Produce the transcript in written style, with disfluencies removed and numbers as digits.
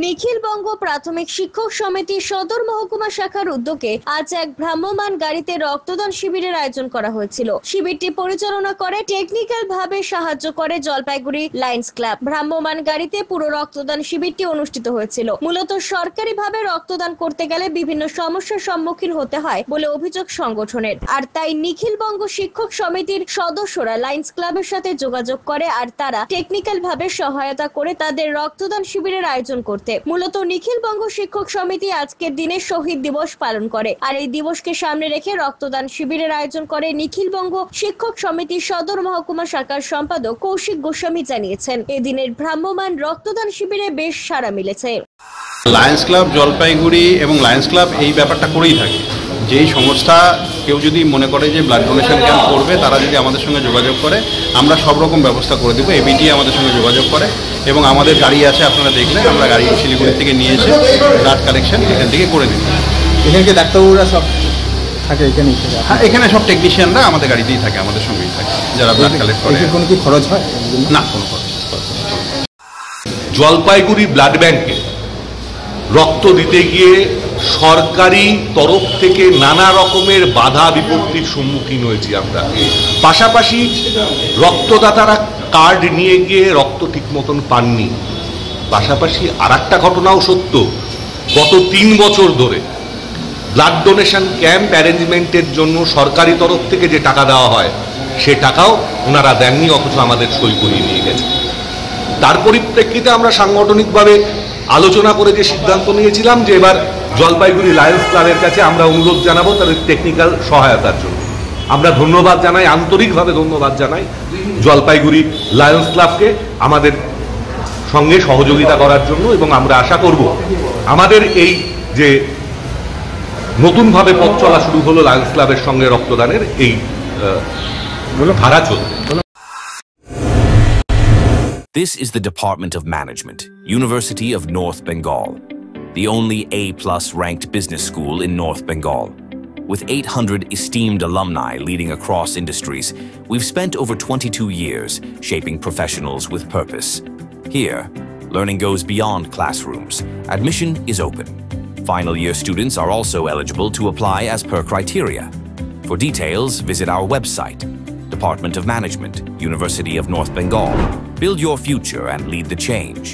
নিখিলবঙ্গ প্রাথমিক শিক্ষক সমিতির সদর মহকুমা শাখার উদ্যোগে আজ এক ভ্রাম্যমাণ গাড়িতে রক্তদান শিবিরের আয়োজন করা হয়েছিল। শিবিরটি পরিচালনা করে টেকনিক্যাল ভাবে সাহায্য করে জলপাইগুড়ি লায়ন্স ক্লাব। ভ্রাম্যমাণ গাড়িতে পুরো রক্তদান শিবিরটি অনুষ্ঠিত হয়েছিল। মূলত সরকারিভাবে রক্তদান করতে গেলে বিভিন্ন সমস্যার সম্মুখীন হতে হয় বলে অভিযোগ সংগঠনের, আর তাই নিখিলবঙ্গ শিক্ষক সমিতির সদস্যরা লায়ন্স ক্লাবের সাথে যোগাযোগ করে আর তারা টেকনিক্যাল ভাবে সহায়তা করে তাদের রক্তদান শিবিরের আয়োজন করতে। মূলত নিখিলবঙ্গ শিক্ষক সমিতি আজকের দিনে শহীদ দিবস পালন করে, আর এই দিবসকে সামনে রেখে রক্তদান শিবিরের আয়োজন করে নিখিলবঙ্গ শিক্ষক সমিতির সদর মহকুমা শাখার সম্পাদক কৌশিক গোস্বামী জানিয়েছেন। এদিনের ভ্রাম্যমাণ রক্তদান শিবিরে বেশ সাড়া মিলেছে। লায়ন্স ক্লাব জলপাইগুড়ি এবং লায়ন্স ক্লাব এই ব্যাপারটা করেই থাকে। যেই সংস্থা কেউ যদি মনে করে যে ব্লাড ডোনেশন ক্যাম্প করবে, তারা যদি আমাদের সঙ্গে যোগাযোগ করে আমরা সব রকম ব্যবস্থা করে দেবো। এবিটি আমাদের সঙ্গে যোগাযোগ করে এবং আমাদের গাড়ি আছে, আপনারা দেখলেন আমরা গাড়ি শিলিগুড়ি থেকে নিয়ে এসে ব্লাড কালেকশন এখান থেকে করে দিই। এখানকে ডাক্তারবাবুরা সব থাকে এখানেই? হ্যাঁ, এখানে সব টেকনিশিয়ানরা আমাদের গাড়িতেই থাকে, আমাদের সঙ্গেই থাকে, যারা ব্লাড কালেক্ট করে। কোনো কি খরচ হয়? না, কোনো খরচ। জলপাইগুড়ি ব্লাড ব্যাংকে রক্ত দিতে গিয়ে সরকারি তরফ থেকে নানা রকমের বাধা বিপত্তির সম্মুখীন হয়েছি আমরা। পাশাপাশি রক্তদাতারা কার্ড নিয়ে গিয়ে রক্ত ঠিক মতন পাননি। পাশাপাশি আর একটা ঘটনাও সত্য, গত 3 বছর ধরে ব্লাড ডোনেশন ক্যাম্প অ্যারেঞ্জমেন্টের জন্য সরকারি তরফ থেকে যে টাকা দেওয়া হয় সে টাকাও ওনারা দেননি, অথচ আমাদের সই করিয়ে নিয়ে গেছে। তার পরিপ্রেক্ষিতে আমরা সাংগঠনিকভাবে আলোচনা করে যে সিদ্ধান্ত নিয়েছিলাম যে এবার জলপাইগুড়ি লায়ন্স ক্লাবের কাছে আমরা অনুরোধ জানাবো তাদের টেকনিক্যাল সহায়তার জন্য। আমরা ধন্যবাদ জানাই, আন্তরিকভাবে ধন্যবাদ জানাই জলপাইগুড়ি লায়ন্স ক্লাবকে আমাদের সঙ্গে সহযোগিতা করার জন্য, এবং আমরা আশা করব আমাদের এই যে নতুনভাবে পথ চলা শুরু হলো লায়ন্স ক্লাবের সঙ্গে রক্তদানের এই ধারা চলবে। This is the Department of Management, University of North Bengal, the only A+ ranked business school in North Bengal. With 800 esteemed alumni leading across industries, we've spent over 22 years shaping professionals with purpose. Here, learning goes beyond classrooms. Admission is open. Final year students are also eligible to apply as per criteria. For details, visit our website, Department of Management, University of North Bengal. Build your future and lead the change.